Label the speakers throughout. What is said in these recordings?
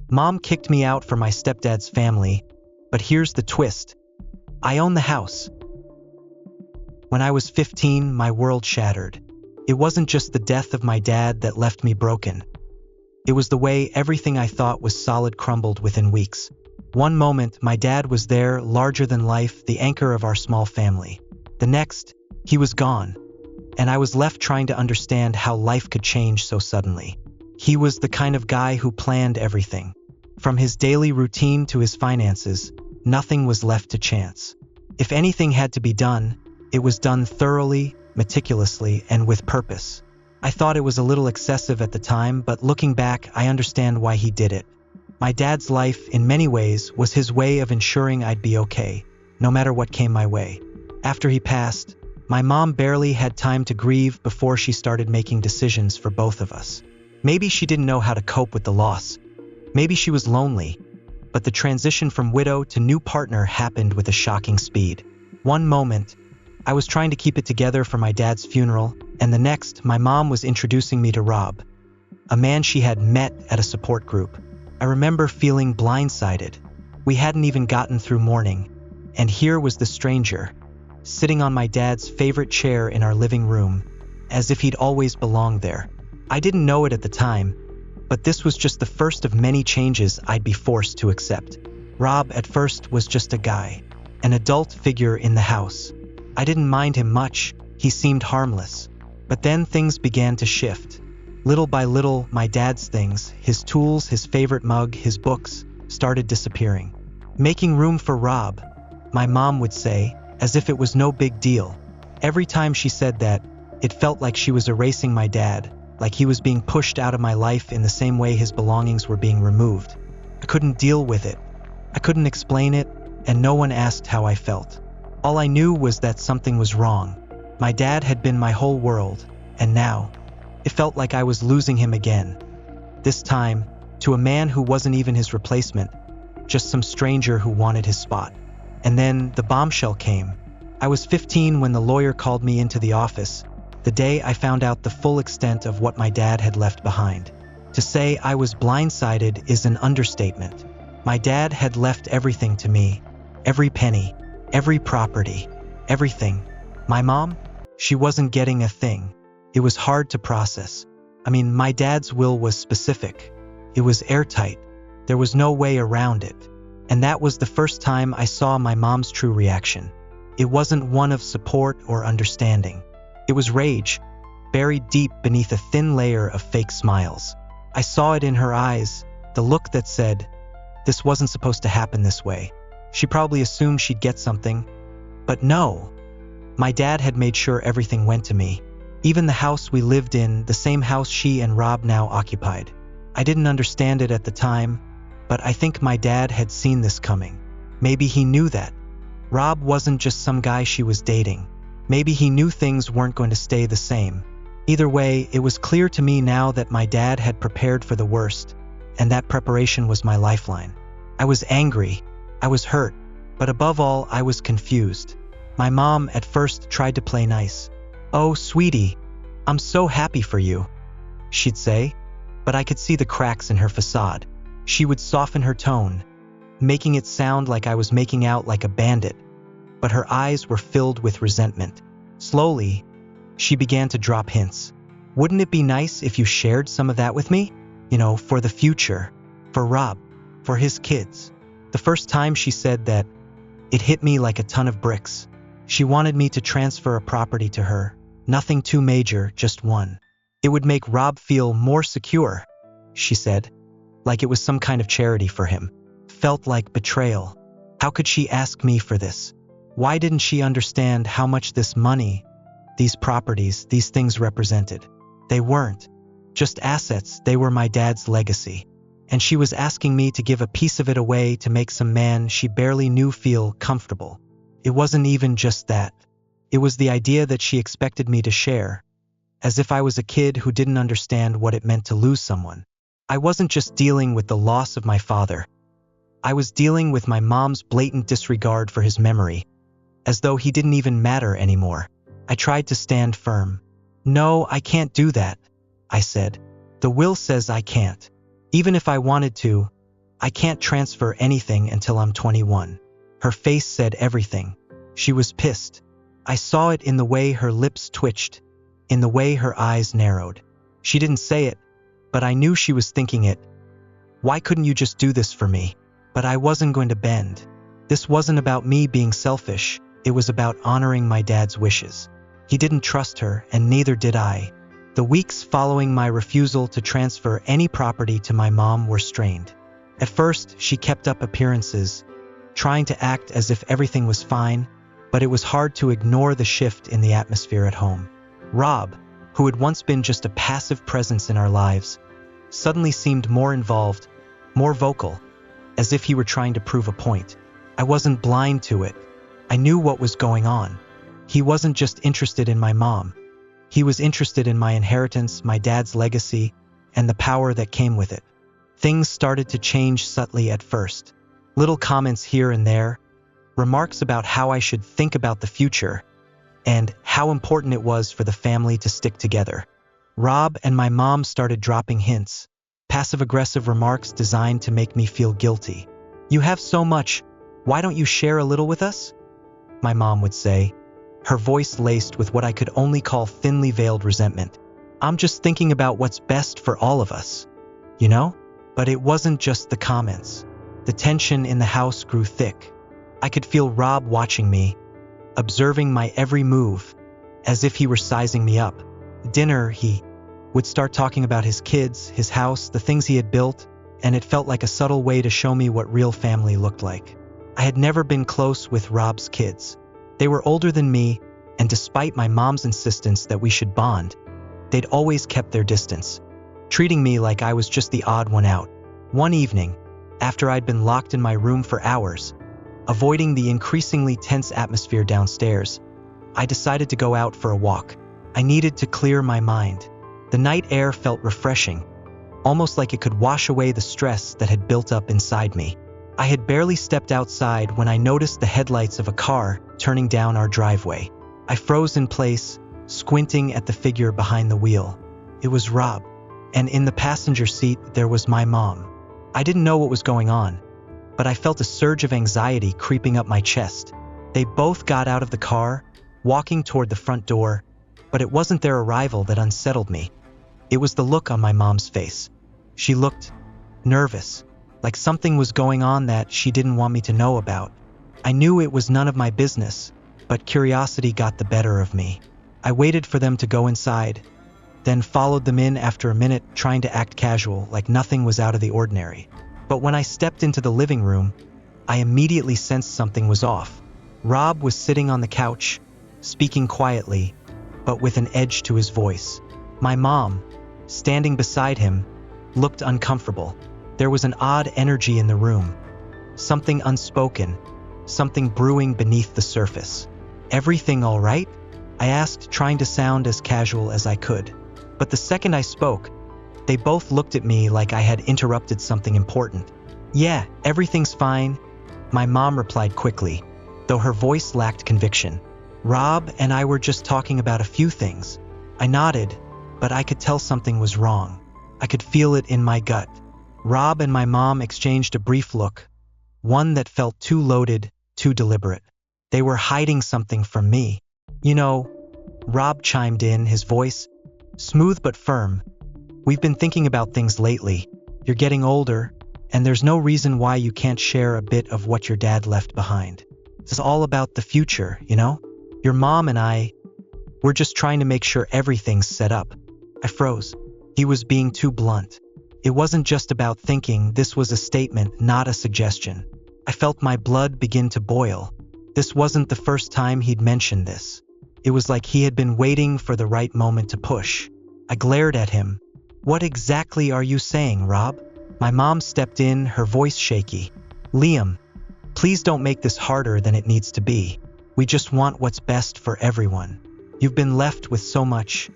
Speaker 1: Mom kicked me out for my stepdad's family, but here's the twist. I own the house. When I was 15, my world shattered. It wasn't just the death of my dad that left me broken. It was the way everything I thought was solid crumbled within weeks. One moment, my dad was there, larger than life, the anchor of our small family. The next, he was gone, and I was left trying to understand how life could change so suddenly. He was the kind of guy who planned everything. From his daily routine to his finances, nothing was left to chance. If anything had to be done, it was done thoroughly, meticulously, and with purpose. I thought it was a little excessive at the time, but looking back, I understand why he did it. My dad's life, in many ways, was his way of ensuring I'd be okay, no matter what came my way. After he passed, my mom barely had time to grieve before she started making decisions for both of us. Maybe she didn't know how to cope with the loss. Maybe she was lonely, but the transition from widow to new partner happened with a shocking speed. One moment, I was trying to keep it together for my dad's funeral, and the next, my mom was introducing me to Rob, a man she had met at a support group. I remember feeling blindsided. We hadn't even gotten through mourning, and here was the stranger, sitting on my dad's favorite chair in our living room, as if he'd always belonged there. I didn't know it at the time, but this was just the first of many changes I'd be forced to accept. Rob, at first, was just a guy, an adult figure in the house. I didn't mind him much, he seemed harmless. But then things began to shift. Little by little, my dad's things, his tools, his favorite mug, his books, started disappearing. Making room for Rob, my mom would say, as if it was no big deal. Every time she said that, it felt like she was erasing my dad, like he was being pushed out of my life in the same way his belongings were being removed. I couldn't deal with it. I couldn't explain it, and no one asked how I felt. All I knew was that something was wrong. My dad had been my whole world, and now, it felt like I was losing him again. This time, to a man who wasn't even his replacement, just some stranger who wanted his spot. And then the bombshell came. I was 15 when the lawyer called me into the office, the day I found out the full extent of what my dad had left behind. To say I was blindsided is an understatement. My dad had left everything to me. Every penny, every property, everything. My mom? She wasn't getting a thing. It was hard to process. I mean, my dad's will was specific. It was airtight. There was no way around it. And that was the first time I saw my mom's true reaction. It wasn't one of support or understanding. It was rage, buried deep beneath a thin layer of fake smiles. I saw it in her eyes, the look that said, this wasn't supposed to happen this way. She probably assumed she'd get something. But no. My dad had made sure everything went to me. Even the house we lived in, the same house she and Rob now occupied. I didn't understand it at the time, but I think my dad had seen this coming. Maybe he knew that. Rob wasn't just some guy she was dating. Maybe he knew things weren't going to stay the same. Either way, it was clear to me now that my dad had prepared for the worst, and that preparation was my lifeline. I was angry. I was hurt. But above all, I was confused. My mom at first tried to play nice. "Oh, sweetie, I'm so happy for you," she'd say, but I could see the cracks in her facade. She would soften her tone, making it sound like I was making out like a bandit, but her eyes were filled with resentment. Slowly, she began to drop hints. "Wouldn't it be nice if you shared some of that with me? You know, for the future, for Rob, for his kids." The first time she said that, it hit me like a ton of bricks. She wanted me to transfer a property to her. Nothing too major, just one. It would make Rob feel more secure, she said, like it was some kind of charity for him. Felt like betrayal. How could she ask me for this? Why didn't she understand how much this money, these properties, these things represented? They weren't just assets, they were my dad's legacy. And she was asking me to give a piece of it away to make some man she barely knew feel comfortable. It wasn't even just that. It was the idea that she expected me to share, as if I was a kid who didn't understand what it meant to lose someone. I wasn't just dealing with the loss of my father. I was dealing with my mom's blatant disregard for his memory, as though he didn't even matter anymore. I tried to stand firm. "No, I can't do that," I said. "The will says I can't. Even if I wanted to, I can't transfer anything until I'm 21. Her face said everything. She was pissed. I saw it in the way her lips twitched, in the way her eyes narrowed. She didn't say it, but I knew she was thinking it. Why couldn't you just do this for me? But I wasn't going to bend. This wasn't about me being selfish. It was about honoring my dad's wishes. He didn't trust her, and neither did I. The weeks following my refusal to transfer any property to my mom were strained. At first, she kept up appearances, trying to act as if everything was fine, but it was hard to ignore the shift in the atmosphere at home. Rob, who had once been just a passive presence in our lives, suddenly seemed more involved, more vocal, as if he were trying to prove a point. I wasn't blind to it. I knew what was going on. He wasn't just interested in my mom. He was interested in my inheritance, my dad's legacy, and the power that came with it. Things started to change subtly at first. Little comments here and there, remarks about how I should think about the future, and how important it was for the family to stick together. Rob and my mom started dropping hints, passive-aggressive remarks designed to make me feel guilty. "You have so much, why don't you share a little with us?" my mom would say, her voice laced with what I could only call thinly veiled resentment. "I'm just thinking about what's best for all of us, you know?" But it wasn't just the comments. The tension in the house grew thick. I could feel Rob watching me, observing my every move, as if he were sizing me up. At dinner, he would start talking about his kids, his house, the things he had built, and it felt like a subtle way to show me what real family looked like. I had never been close with Rob's kids. They were older than me, and despite my mom's insistence that we should bond, they'd always kept their distance, treating me like I was just the odd one out. One evening, after I'd been locked in my room for hours, avoiding the increasingly tense atmosphere downstairs, I decided to go out for a walk. I needed to clear my mind. The night air felt refreshing, almost like it could wash away the stress that had built up inside me. I had barely stepped outside when I noticed the headlights of a car turning down our driveway. I froze in place, squinting at the figure behind the wheel. It was Rob, and in the passenger seat there was my mom. I didn't know what was going on, but I felt a surge of anxiety creeping up my chest. They both got out of the car, walking toward the front door, but it wasn't their arrival that unsettled me. It was the look on my mom's face. She looked nervous, like something was going on that she didn't want me to know about. I knew it was none of my business, but curiosity got the better of me. I waited for them to go inside, then followed them in after a minute, trying to act casual, like nothing was out of the ordinary. But when I stepped into the living room, I immediately sensed something was off. Rob was sitting on the couch, speaking quietly, but with an edge to his voice. My mom, standing beside him, looked uncomfortable. There was an odd energy in the room, something unspoken, something brewing beneath the surface. "Everything all right?" I asked, trying to sound as casual as I could. But the second I spoke, they both looked at me like I had interrupted something important. "Yeah, everything's fine," my mom replied quickly, though her voice lacked conviction. "Rob and I were just talking about a few things." I nodded, but I could tell something was wrong. I could feel it in my gut. Rob and my mom exchanged a brief look, one that felt too loaded, too deliberate. They were hiding something from me. "You know," Rob chimed in, his voice smooth but firm, "we've been thinking about things lately. You're getting older, and there's no reason why you can't share a bit of what your dad left behind. It's all about the future, you know? Your mom and we're just trying to make sure everything's set up." I froze. He was being too blunt. It wasn't just about thinking, this was a statement, not a suggestion. I felt my blood begin to boil. This wasn't the first time he'd mentioned this. It was like he had been waiting for the right moment to push. I glared at him. "What exactly are you saying, Rob?" My mom stepped in, her voice shaky. "Liam, please don't make this harder than it needs to be. We just want what's best for everyone. You've been left with so much,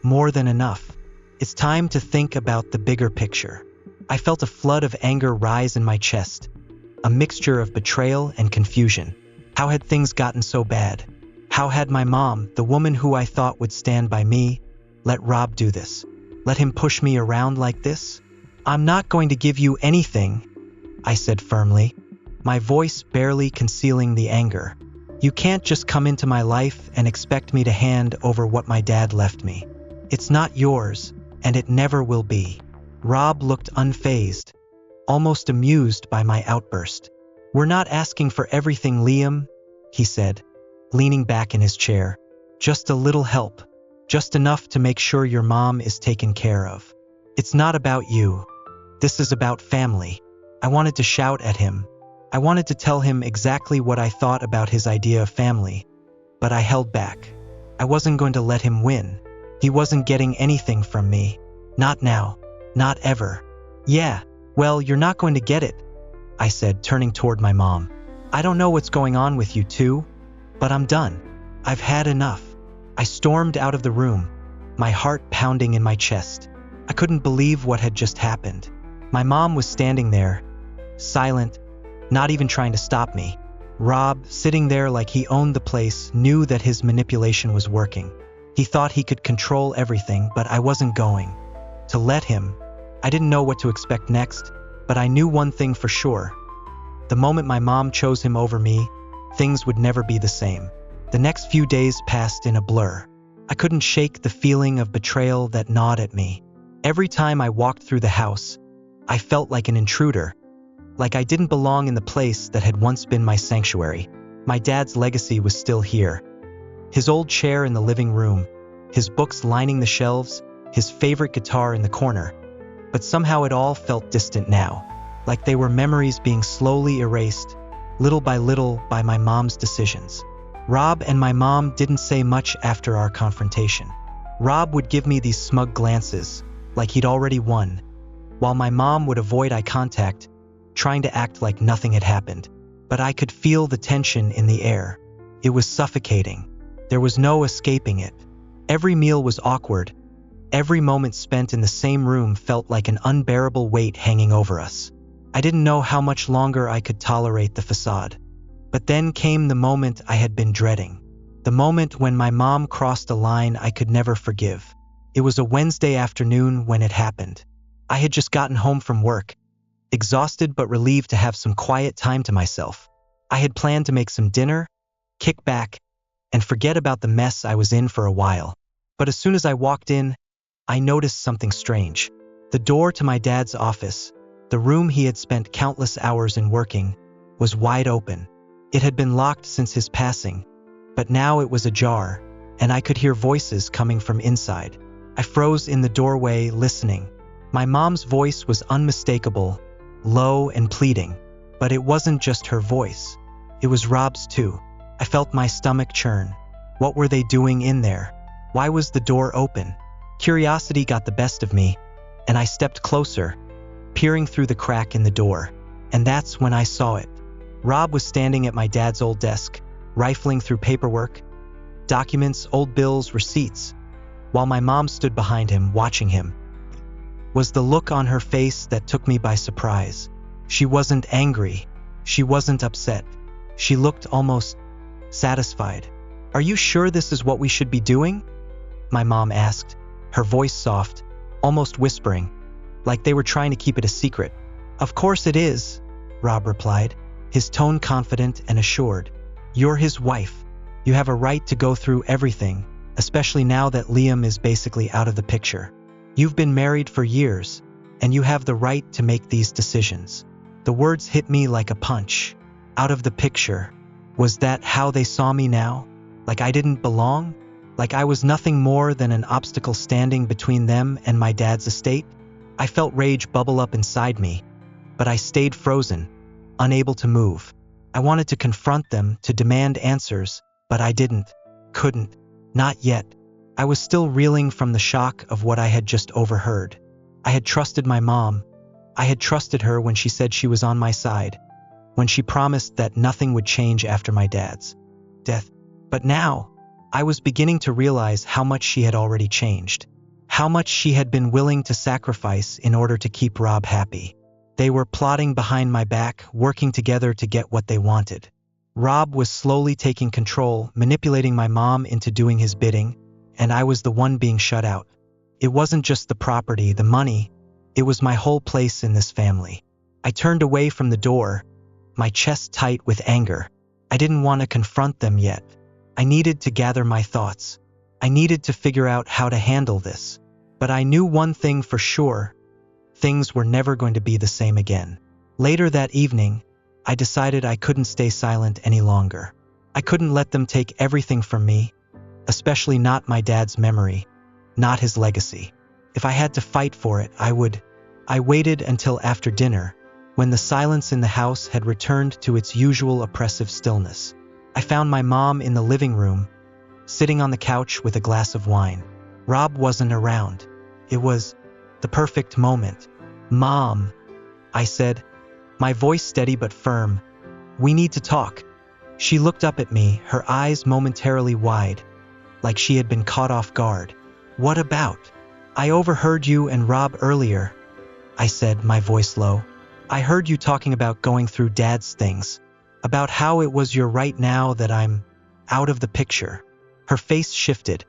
Speaker 1: more than enough. It's time to think about the bigger picture." I felt a flood of anger rise in my chest, a mixture of betrayal and confusion. How had things gotten so bad? How had my mom, the woman who I thought would stand by me, let Rob do this? Let him push me around like this? "I'm not going to give you anything," I said firmly, my voice barely concealing the anger. You can't just come into my life and expect me to hand over what my dad left me. It's not yours, and it never will be. Rob looked unfazed, almost amused by my outburst. We're not asking for everything, Liam, he said, leaning back in his chair. Just a little help, just enough to make sure your mom is taken care of. It's not about you. This is about family. I wanted to shout at him. I wanted to tell him exactly what I thought about his idea of family, but I held back. I wasn't going to let him win. He wasn't getting anything from me. Not now. Not ever. Yeah, well, you're not going to get it, I said, turning toward my mom. I don't know what's going on with you two, but I'm done. I've had enough. I stormed out of the room, my heart pounding in my chest. I couldn't believe what had just happened. My mom was standing there, silent, not even trying to stop me. Rob, sitting there like he owned the place, knew that his manipulation was working. He thought he could control everything, but I wasn't going to let him. I didn't know what to expect next, but I knew one thing for sure. The moment my mom chose him over me, things would never be the same. The next few days passed in a blur. I couldn't shake the feeling of betrayal that gnawed at me. Every time I walked through the house, I felt like an intruder, like I didn't belong in the place that had once been my sanctuary. My dad's legacy was still here. His old chair in the living room, his books lining the shelves, his favorite guitar in the corner. But somehow it all felt distant now, like they were memories being slowly erased, little by little, by my mom's decisions. Rob and my mom didn't say much after our confrontation. Rob would give me these smug glances, like he'd already won, while my mom would avoid eye contact, trying to act like nothing had happened. But I could feel the tension in the air. It was suffocating. There was no escaping it. Every meal was awkward. Every moment spent in the same room felt like an unbearable weight hanging over us. I didn't know how much longer I could tolerate the facade. But then came the moment I had been dreading. The moment when my mom crossed a line I could never forgive. It was a Wednesday afternoon when it happened. I had just gotten home from work, exhausted but relieved to have some quiet time to myself. I had planned to make some dinner, kick back, and forget about the mess I was in for a while. But as soon as I walked in, I noticed something strange. The door to my dad's office, the room he had spent countless hours in working, was wide open. It had been locked since his passing, but now it was ajar, and I could hear voices coming from inside. I froze in the doorway, listening. My mom's voice was unmistakable, low and pleading, but it wasn't just her voice. It was Rob's too. I felt my stomach churn. What were they doing in there? Why was the door open? Curiosity got the best of me, and I stepped closer, peering through the crack in the door. And that's when I saw it. Rob was standing at my dad's old desk, rifling through paperwork, documents, old bills, receipts, while my mom stood behind him, watching him. Was the look on her face that took me by surprise. She wasn't angry. She wasn't upset. She looked almost satisfied. "Are you sure this is what we should be doing?" my mom asked, her voice soft, almost whispering, like they were trying to keep it a secret. "Of course it is," Rob replied, his tone confident and assured. "You're his wife. You have a right to go through everything, especially now that Liam is basically out of the picture. You've been married for years, and you have the right to make these decisions." The words hit me like a punch. Out of the picture. Was that how they saw me now? Like I didn't belong? Like I was nothing more than an obstacle standing between them and my dad's estate? I felt rage bubble up inside me, but I stayed frozen, unable to move. I wanted to confront them, to demand answers, but I didn't, couldn't, not yet. I was still reeling from the shock of what I had just overheard. I had trusted my mom. I had trusted her when she said she was on my side, when she promised that nothing would change after my dad's death. But now, I was beginning to realize how much she had already changed, how much she had been willing to sacrifice in order to keep Rob happy. They were plotting behind my back, working together to get what they wanted. Rob was slowly taking control, manipulating my mom into doing his bidding, and I was the one being shut out. It wasn't just the property, the money. It was my whole place in this family. I turned away from the door, my chest tight with anger. I didn't want to confront them yet. I needed to gather my thoughts. I needed to figure out how to handle this. But I knew one thing for sure. Things were never going to be the same again. Later that evening, I decided I couldn't stay silent any longer. I couldn't let them take everything from me, especially not my dad's memory, not his legacy. If I had to fight for it, I would. I waited until after dinner, when the silence in the house had returned to its usual oppressive stillness. I found my mom in the living room, sitting on the couch with a glass of wine. Rob wasn't around. It was the perfect moment. "Mom," I said, my voice steady but firm, "we need to talk." She looked up at me, her eyes momentarily wide, like she had been caught off guard. "What about?" "I overheard you and Rob earlier," I said, my voice low. "I heard you talking about going through Dad's things, about how it was you're right now that I'm out of the picture." Her face shifted,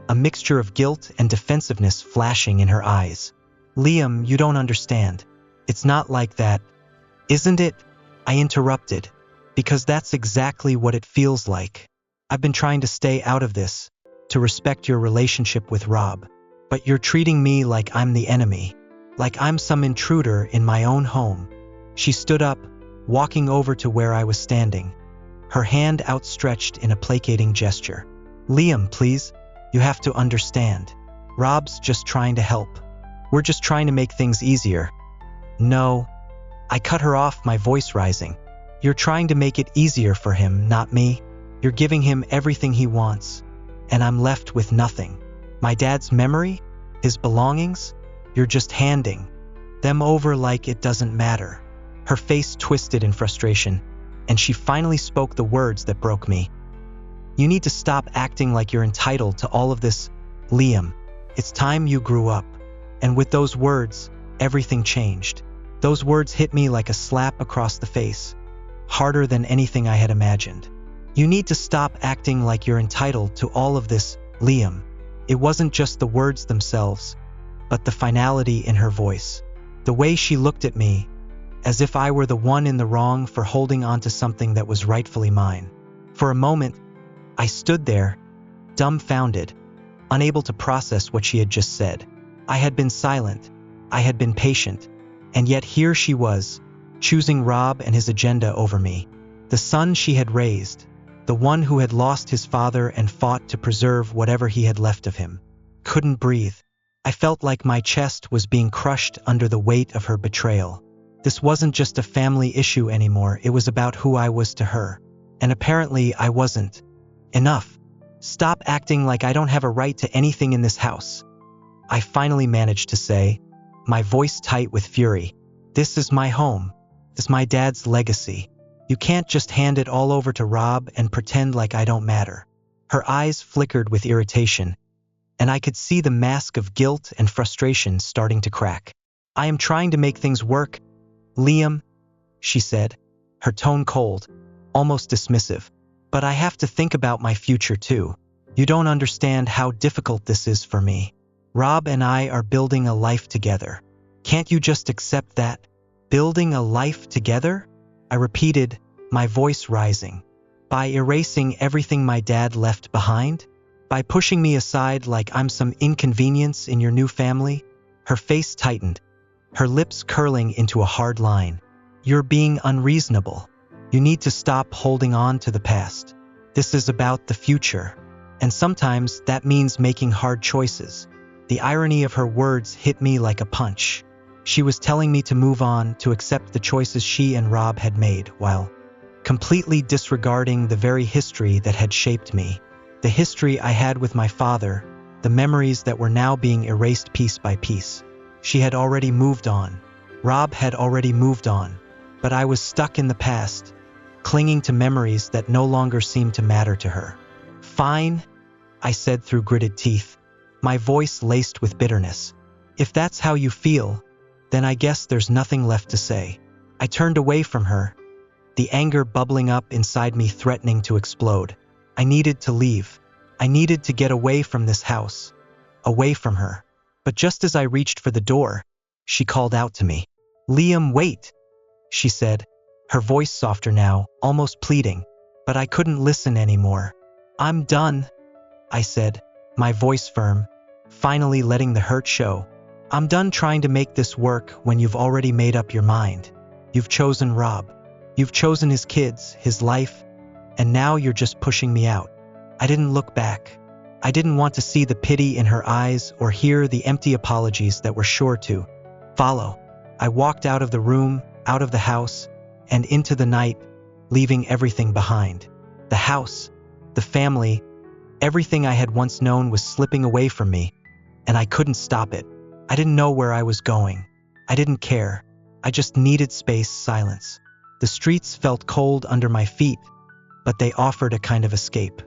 Speaker 1: a mixture of guilt and defensiveness flashing in her eyes. "Liam, you don't understand. It's not like that, isn't it?" I interrupted, "because that's exactly what it feels like. I've been trying to stay out of this, to respect your relationship with Rob, but you're treating me like I'm the enemy, like I'm some intruder in my own home." She stood up, walking over to where I was standing, her hand outstretched in a placating gesture. "Liam, please, you have to understand. Rob's just trying to help. We're just trying to make things easier." "No." I cut her off, my voice rising. "You're trying to make it easier for him, not me. You're giving him everything he wants, and I'm left with nothing. My dad's memory? His belongings? You're just handing them over like it doesn't matter." Her face twisted in frustration, and she finally spoke the words that broke me. "You need to stop acting like you're entitled to all of this, Liam. It's time you grew up." And with those words, everything changed. Those words hit me like a slap across the face, harder than anything I had imagined. "You need to stop acting like you're entitled to all of this, Liam." It wasn't just the words themselves, but the finality in her voice. The way she looked at me, as if I were the one in the wrong for holding on to something that was rightfully mine. For a moment, I stood there, dumbfounded, unable to process what she had just said. I had been silent, I had been patient, and yet here she was, choosing Rob and his agenda over me. The son she had raised, the one who had lost his father and fought to preserve whatever he had left of him. Couldn't breathe. I felt like my chest was being crushed under the weight of her betrayal. This wasn't just a family issue anymore, it was about who I was to her. And apparently I wasn't. "Enough. Stop acting like I don't have a right to anything in this house," I finally managed to say, my voice tight with fury. "This is my home. This is my dad's legacy. You can't just hand it all over to Rob and pretend like I don't matter." Her eyes flickered with irritation, and I could see the mask of guilt and frustration starting to crack. "I am trying to make things work, Liam," she said, her tone cold, almost dismissive. "But I have to think about my future too. You don't understand how difficult this is for me. Rob and I are building a life together. Can't you just accept that?" "Building a life together?" I repeated, my voice rising. "By erasing everything my dad left behind? By pushing me aside like I'm some inconvenience in your new family?" Her face tightened, her lips curling into a hard line. "You're being unreasonable. You need to stop holding on to the past. This is about the future. And sometimes that means making hard choices." The irony of her words hit me like a punch. She was telling me to move on, to accept the choices she and Rob had made, while completely disregarding the very history that had shaped me. The history I had with my father, the memories that were now being erased piece by piece. She had already moved on. Rob had already moved on. But I was stuck in the past, clinging to memories that no longer seemed to matter to her. "Fine," I said through gritted teeth, my voice laced with bitterness. "If that's how you feel, then I guess there's nothing left to say." I turned away from her, the anger bubbling up inside me threatening to explode. I needed to leave. I needed to get away from this house, away from her. But just as I reached for the door, she called out to me. "Liam, wait!" she said, her voice softer now, almost pleading. But I couldn't listen anymore. I'm done, I said, my voice firm, finally letting the hurt show. I'm done trying to make this work when you've already made up your mind. You've chosen Rob. You've chosen his kids, his life, and now you're just pushing me out. I didn't look back. I didn't want to see the pity in her eyes or hear the empty apologies that were sure to follow. I walked out of the room, out of the house, and into the night, leaving everything behind. The house, the family, everything I had once known was slipping away from me, and I couldn't stop it. I didn't know where I was going. I didn't care. I just needed space, silence. The streets felt cold under my feet, but they offered a kind of escape.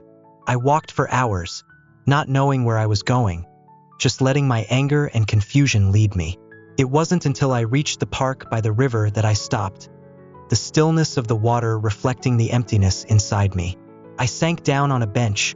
Speaker 1: I walked for hours, not knowing where I was going, just letting my anger and confusion lead me. It wasn't until I reached the park by the river that I stopped, the stillness of the water reflecting the emptiness inside me. I sank down on a bench,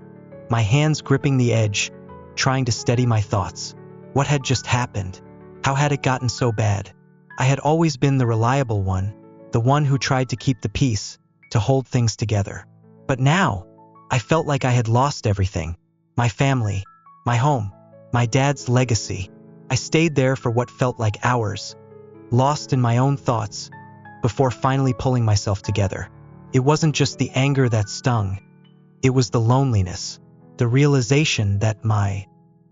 Speaker 1: my hands gripping the edge, trying to steady my thoughts. What had just happened? How had it gotten so bad? I had always been the reliable one, the one who tried to keep the peace, to hold things together. But now, I felt like I had lost everything. My family, my home, my dad's legacy. I stayed there for what felt like hours, lost in my own thoughts, before finally pulling myself together. It wasn't just the anger that stung. It was the loneliness, the realization that my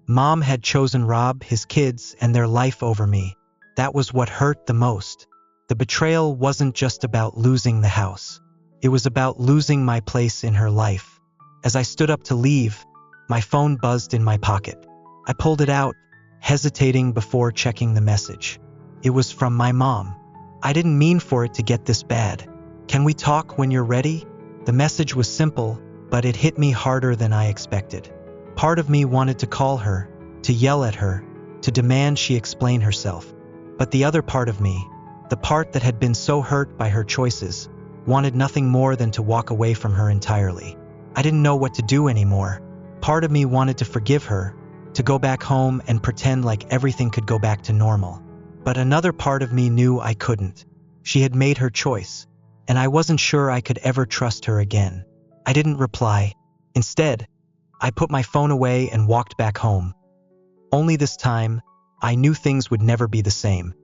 Speaker 1: mom had chosen Rob, his kids, and their life over me. That was what hurt the most. The betrayal wasn't just about losing the house. It was about losing my place in her life. As I stood up to leave, my phone buzzed in my pocket. I pulled it out, hesitating before checking the message. It was from my mom. I didn't mean for it to get this bad. Can we talk when you're ready? The message was simple, but it hit me harder than I expected. Part of me wanted to call her, to yell at her, to demand she explain herself. But the other part of me, the part that had been so hurt by her choices, wanted nothing more than to walk away from her entirely. I didn't know what to do anymore. Part of me wanted to forgive her, to go back home and pretend like everything could go back to normal. But another part of me knew I couldn't. She had made her choice, and I wasn't sure I could ever trust her again. I didn't reply. Instead, I put my phone away and walked back home. Only this time, I knew things would never be the same.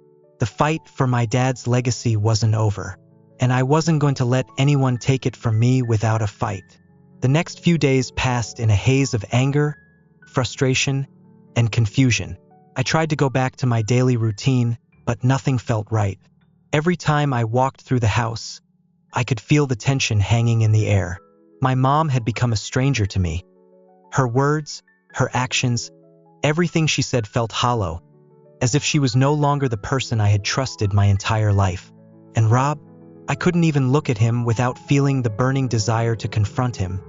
Speaker 1: The fight for my dad's legacy wasn't over, and I wasn't going to let anyone take it from me without a fight. The next few days passed in a haze of anger, frustration, and confusion. I tried to go back to my daily routine, but nothing felt right. Every time I walked through the house, I could feel the tension hanging in the air. My mom had become a stranger to me. Her words, her actions, everything she said felt hollow, as if she was no longer the person I had trusted my entire life. And Rob, I couldn't even look at him without feeling the burning desire to confront him,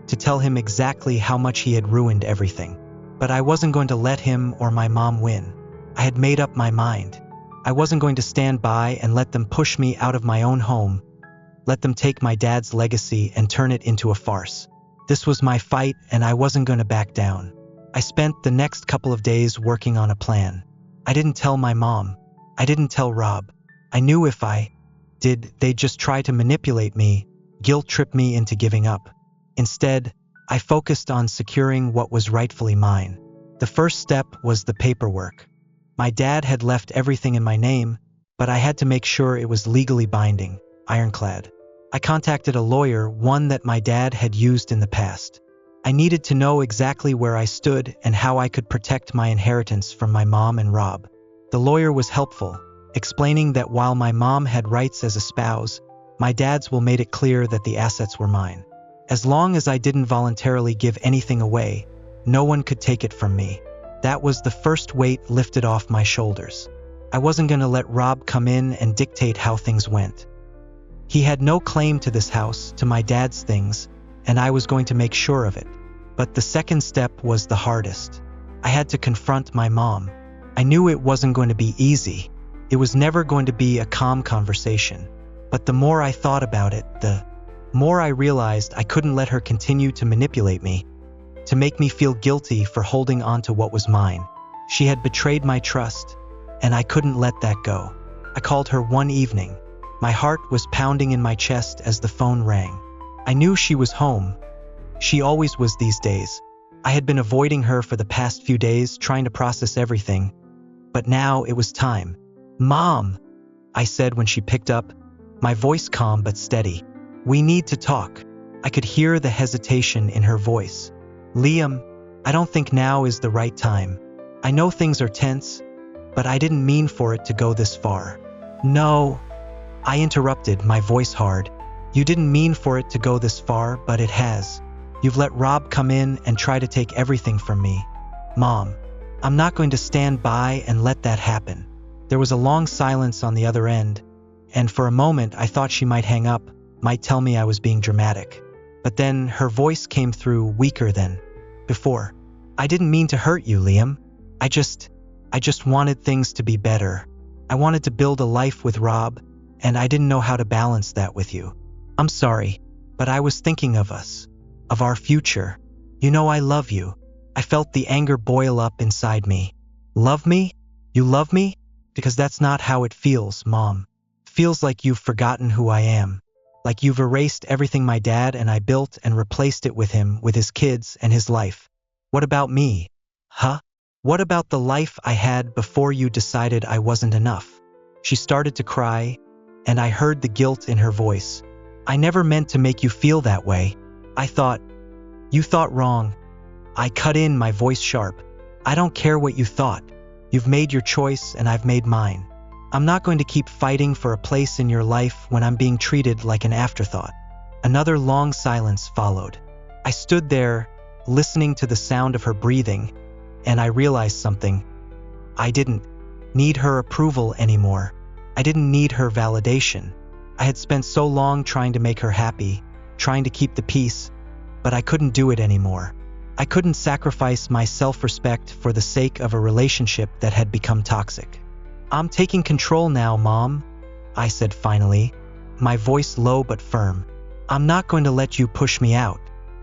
Speaker 1: to tell him exactly how much he had ruined everything. But I wasn't going to let him or my mom win. I had made up my mind. I wasn't going to stand by and let them push me out of my own home, let them take my dad's legacy and turn it into a farce. This was my fight, and I wasn't going to back down. I spent the next couple of days working on a plan. I didn't tell my mom. I didn't tell Rob. I knew if I did, they'd just try to manipulate me, guilt-trip me into giving up. Instead, I focused on securing what was rightfully mine. The first step was the paperwork. My dad had left everything in my name, but I had to make sure it was legally binding, ironclad. I contacted a lawyer, one that my dad had used in the past. I needed to know exactly where I stood and how I could protect my inheritance from my mom and Rob. The lawyer was helpful, explaining that while my mom had rights as a spouse, my dad's will made it clear that the assets were mine. As long as I didn't voluntarily give anything away, no one could take it from me. That was the first weight lifted off my shoulders. I wasn't going to let Rob come in and dictate how things went. He had no claim to this house, to my dad's things, and I was going to make sure of it. But the second step was the hardest. I had to confront my mom. I knew it wasn't going to be easy. It was never going to be a calm conversation. But the more I thought about it, the more I realized I couldn't let her continue to manipulate me, to make me feel guilty for holding on to what was mine. She had betrayed my trust, and I couldn't let that go. I called her one evening. My heart was pounding in my chest as the phone rang. I knew she was home. She always was these days. I had been avoiding her for the past few days, trying to process everything. But now it was time. "Mom," I said when she picked up, my voice calm but steady. "We need to talk." I could hear the hesitation in her voice. "Liam, I don't think now is the right time. I know things are tense, but I didn't mean for it to go this far." "No," I interrupted, my voice hard. "You didn't mean for it to go this far, but it has. You've let Rob come in and try to take everything from me. Mom, I'm not going to stand by and let that happen." There was a long silence on the other end, and for a moment I thought she might hang up, might tell me I was being dramatic. But then her voice came through weaker than before. "I didn't mean to hurt you, Liam. I just wanted things to be better. I wanted to build a life with Rob, and I didn't know how to balance that with you. I'm sorry, but I was thinking of us, of our future. You know I love you." I felt the anger boil up inside me. "Love me? You love me? Because that's not how it feels, Mom. It feels like you've forgotten who I am. Like you've erased everything my dad and I built and replaced it with him, with his kids and his life. What about me? Huh? What about the life I had before you decided I wasn't enough?" She started to cry, and I heard the guilt in her voice. "I never meant to make you feel that way. You thought wrong." I cut in, my voice sharp. "I don't care what you thought. You've made your choice and I've made mine. I'm not going to keep fighting for a place in your life when I'm being treated like an afterthought." Another long silence followed. I stood there, listening to the sound of her breathing, and I realized something. I didn't need her approval anymore. I didn't need her validation. I had spent so long trying to make her happy, trying to keep the peace, but I couldn't do it anymore. I couldn't sacrifice my self-respect for the sake of a relationship that had become toxic. "I'm taking control now, Mom," I said finally, my voice low but firm. "I'm not going to let you push me out.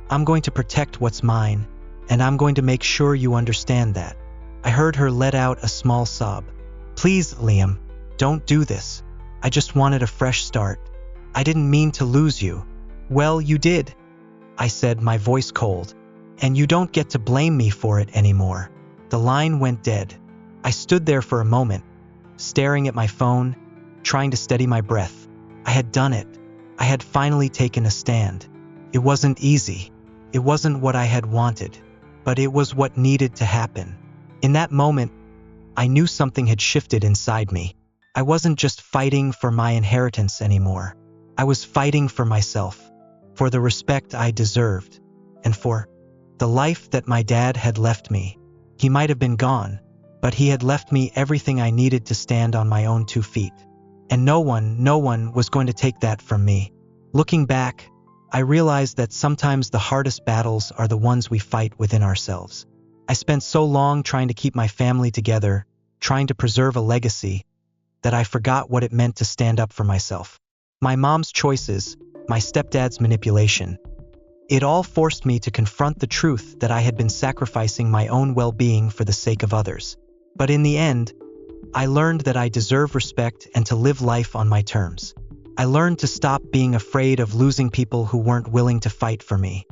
Speaker 1: I'm going to protect what's mine, and I'm going to make sure you understand that." I heard her let out a small sob. "Please, Liam, don't do this. I just wanted a fresh start. I didn't mean to lose you." "Well, you did," I said, my voice cold. "And you don't get to blame me for it anymore." The line went dead. I stood there for a moment, staring at my phone, trying to steady my breath. I had done it. I had finally taken a stand. It wasn't easy. It wasn't what I had wanted, but it was what needed to happen. In that moment, I knew something had shifted inside me. I wasn't just fighting for my inheritance anymore. I was fighting for myself, for the respect I deserved, and for the life that my dad had left me. He might have been gone, but he had left me everything I needed to stand on my own 2 feet. And no one was going to take that from me. Looking back, I realized that sometimes the hardest battles are the ones we fight within ourselves. I spent so long trying to keep my family together, trying to preserve a legacy, that I forgot what it meant to stand up for myself. My mom's choices, my stepdad's manipulation, it all forced me to confront the truth that I had been sacrificing my own well-being for the sake of others. But in the end, I learned that I deserve respect and to live life on my terms. I learned to stop being afraid of losing people who weren't willing to fight for me.